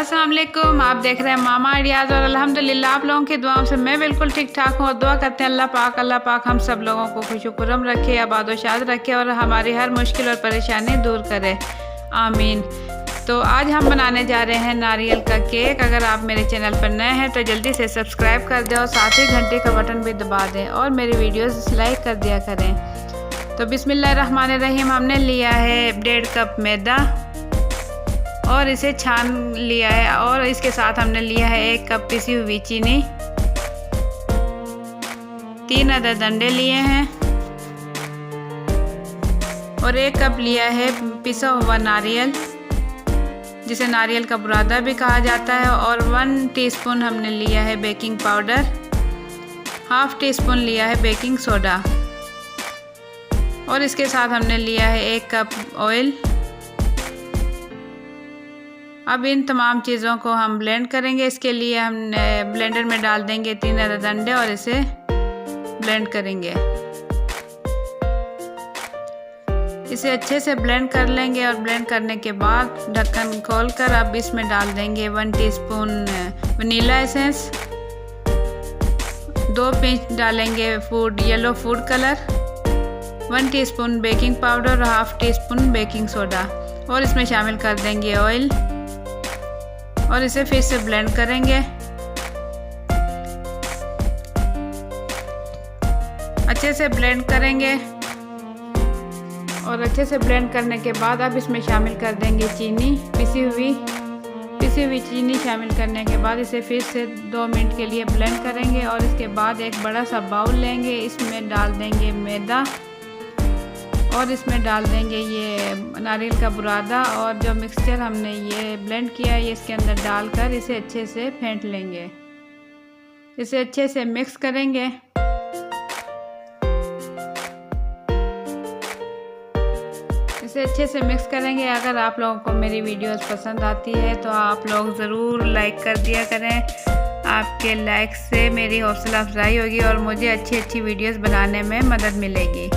अस्सलाम वालेकुम। आप देख रहे हैं मामा आइडियाज़ और अल्हम्दुलिल्लाह आप लोगों की दुआओं से मैं बिल्कुल ठीक ठाक हूँ और दुआ करते हैं अल्लाह पाक हम सब लोगों को खुशुकुरम रखे, आबाद व शाद रखे और हमारी हर मुश्किल और परेशानी दूर करे, आमीन। तो आज हम बनाने जा रहे हैं नारियल का केक। अगर आप मेरे चैनल पर नए हैं तो जल्दी से सब्सक्राइब कर दें और साथ ही घंटे का बटन भी दबा दें और मेरी वीडियोस लाइक कर दिया करें। तो बिस्मिल्लाहिर्रहमानिर्रहीम, हमने लिया है 1.5 कप मैदा और इसे छान लिया है और इसके साथ हमने लिया है 1 कप पिसी हुई चीनी, 3 अदद अंडे लिए हैं और 1 कप लिया है पिसा हुआ नारियल जिसे नारियल का बुरादा भी कहा जाता है और 1 टीस्पून हमने लिया है baking powder, half tea spoon लिया है बेकिंग सोडा और इसके साथ हमने लिया है 1 कप ऑयल। अब इन तमाम चीज़ों को हम ब्लेंड करेंगे। इसके लिए हम ब्लेंडर में डाल देंगे 3 अदद अंडे और इसे ब्लेंड करेंगे। इसे अच्छे से ब्लेंड कर लेंगे और ब्लेंड करने के बाद ढक्कन खोलकर अब इसमें डाल देंगे 1 टीस्पून वनीला एसेंस, 2 पिंच डालेंगे yellow food colour, 1 teaspoon baking powder और half teaspoon baking soda और इसमें शामिल कर देंगे ऑयल और इसे फिर से ब्लेंड करेंगे। अच्छे से ब्लेंड करेंगे और अच्छे से ब्लेंड करने के बाद अब इसमें शामिल कर देंगे चीनी, पिसी हुई चीनी शामिल करने के बाद इसे फिर से 2 मिनट के लिए ब्लेंड करेंगे और इसके बाद एक बड़ा सा बाउल लेंगे, इसमें डाल देंगे मैदा और इसमें डाल देंगे ये नारियल का बुरादा और जो मिक्सचर हमने ये ब्लेंड किया है ये इसके अंदर डालकर इसे अच्छे से फेंट लेंगे। इसे अच्छे से मिक्स करेंगे। इसे अच्छे से मिक्स करेंगे। अगर आप लोगों को मेरी वीडियोस पसंद आती है तो आप लोग ज़रूर लाइक कर दिया करें। आपके लाइक से मेरी हौसला अफजाई होगी और मुझे अच्छी वीडियोस बनाने में मदद मिलेगी।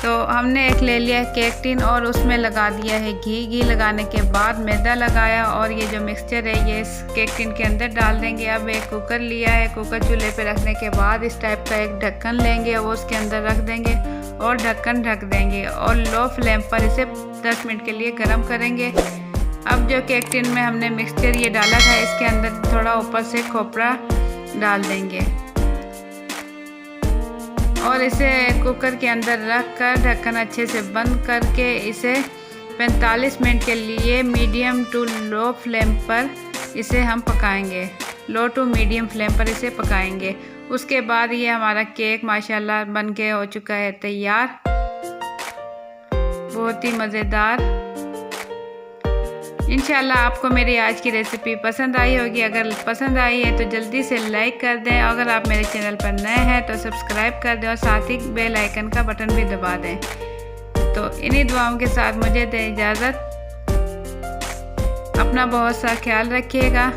तो हमने एक ले लिया केक टिन और उसमें लगा दिया है घी लगाने के बाद मैदा लगाया और ये जो मिक्सचर है ये इस केक टिन के अंदर डाल देंगे। अब एक कुकर लिया है, कुकर चूल्हे पे रखने के बाद इस टाइप का एक ढक्कन लेंगे, वो उसके अंदर रख देंगे और ढक्कन ढक देंगे और लो फ्लेम पर इसे 10 मिनट के लिए गर्म करेंगे। अब जो केक टिन में हमने मिक्सचर ये डाला था इसके अंदर थोड़ा ऊपर से खोपरा डाल देंगे और इसे कुकर के अंदर रख कर ढक्कन अच्छे से बंद करके इसे 45 मिनट के लिए मीडियम टू लो फ्लेम पर इसे हम पकाएंगे। लो टू मीडियम फ्लेम पर इसे पकाएंगे। उसके बाद ये हमारा केक माशाल्लाह बन के हो चुका है तैयार, बहुत ही मज़ेदार। इंशाल्लाह आपको मेरी आज की रेसिपी पसंद आई होगी। अगर पसंद आई है तो जल्दी से लाइक कर दें। अगर आप मेरे चैनल पर नए हैं तो सब्सक्राइब कर दें और साथ ही बेल आइकन का बटन भी दबा दें। तो इन्हीं दुआओं के साथ मुझे दें इजाज़त। अपना बहुत सा ख्याल रखिएगा।